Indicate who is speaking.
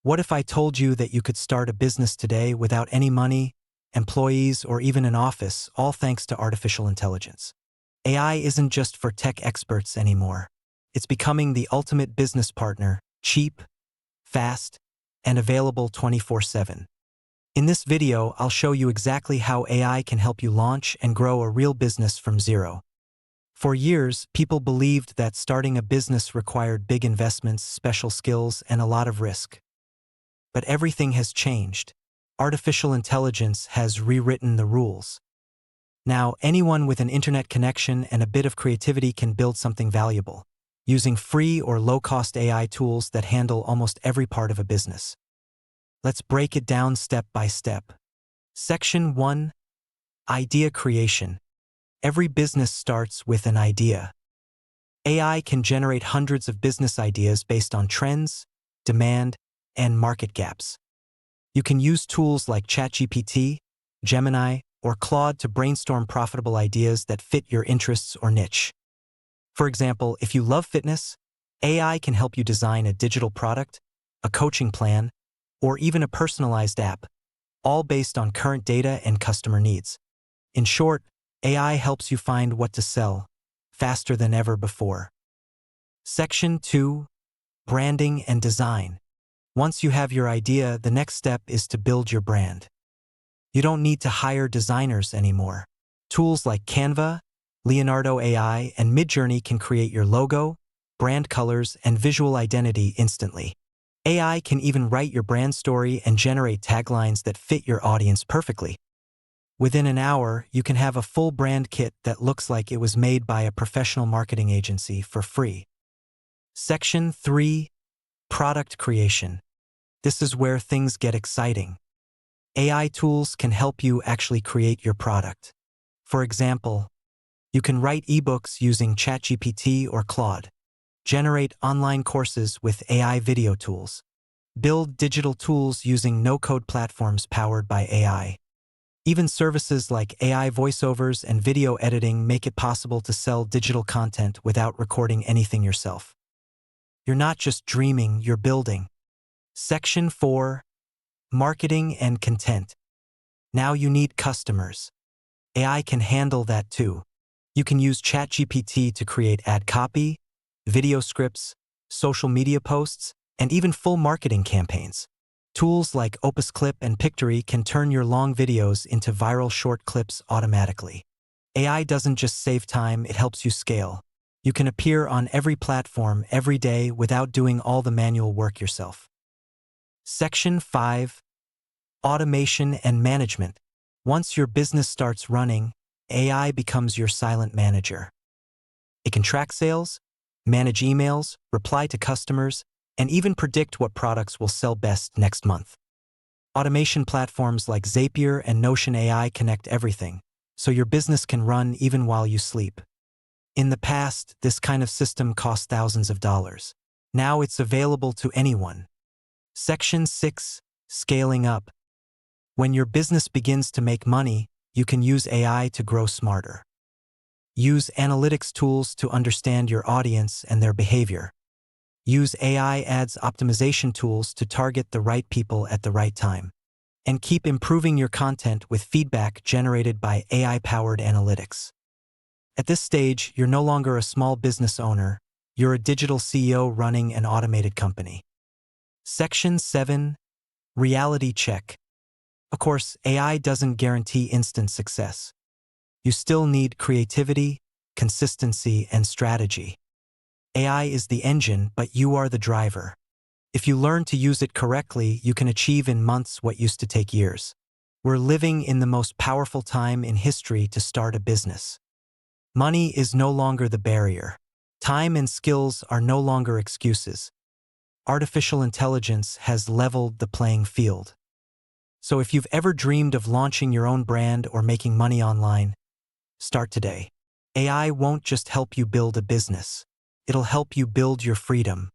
Speaker 1: What if I told you that you could start a business today without any money, employees, or even an office, all thanks to artificial intelligence? AI isn't just for tech experts anymore. It's becoming the ultimate business partner, cheap, fast, and available 24/7. In this video, I'll show you exactly how AI can help you launch and grow a real business from zero. For years, people believed that starting a business required big investments, special skills, and a lot of risk. But everything has changed. Artificial intelligence has rewritten the rules. Now, anyone with an internet connection and a bit of creativity can build something valuable, using free or low-cost AI tools that handle almost every part of a business. Let's break it down step by step. Section 1. Idea creation. Every business starts with an idea. AI can generate hundreds of business ideas based on trends, demand, and market gaps. You can use tools like ChatGPT, Gemini, or Claude to brainstorm profitable ideas that fit your interests or niche. For example, if you love fitness, AI can help you design a digital product, a coaching plan, or even a personalized app, all based on current data and customer needs. In short, AI helps you find what to sell faster than ever before. Section 2. Branding and design. Once you have your idea, the next step is to build your brand. You don't need to hire designers anymore. Tools like Canva, Leonardo AI, and Midjourney can create your logo, brand colors, and visual identity instantly. AI can even write your brand story and generate taglines that fit your audience perfectly. Within an hour, you can have a full brand kit that looks like it was made by a professional marketing agency for free. Section 3. Product creation. This is where things get exciting. AI tools can help you actually create your product. For example, you can write ebooks using ChatGPT or Claude, generate online courses with AI video tools, build digital tools using no-code platforms powered by AI. Even services like AI voiceovers and video editing make it possible to sell digital content without recording anything yourself. You're not just dreaming, you're building. Section 4. Marketing and content. Now you need customers. AI can handle that too. You can use ChatGPT to create ad copy, video scripts, social media posts, and even full marketing campaigns. Tools like Opus Clip and Pictory can turn your long videos into viral short clips automatically. AI doesn't just save time, it helps you scale. You can appear on every platform every day without doing all the manual work yourself. Section 5. Automation and management. Once your business starts running, AI becomes your silent manager. It can track sales, manage emails, reply to customers, and even predict what products will sell best next month. Automation platforms like Zapier and Notion AI connect everything, so your business can run even while you sleep. In the past, this kind of system cost thousands of dollars. Now it's available to anyone. Section 6. Scaling up. When your business begins to make money, you can use AI to grow smarter. Use analytics tools to understand your audience and their behavior. Use AI ads optimization tools to target the right people at the right time. And keep improving your content with feedback generated by AI-powered analytics. At this stage, you're no longer a small business owner, you're a digital CEO running an automated company. Section 7. Reality check. Of course, AI doesn't guarantee instant success. You still need creativity, consistency, and strategy. AI is the engine, but you are the driver. If you learn to use it correctly, you can achieve in months what used to take years. We're living in the most powerful time in history to start a business. Money is no longer the barrier. Time and skills are no longer excuses. Artificial intelligence has leveled the playing field. So if you've ever dreamed of launching your own brand or making money online, start today. AI won't just help you build a business. It'll help you build your freedom.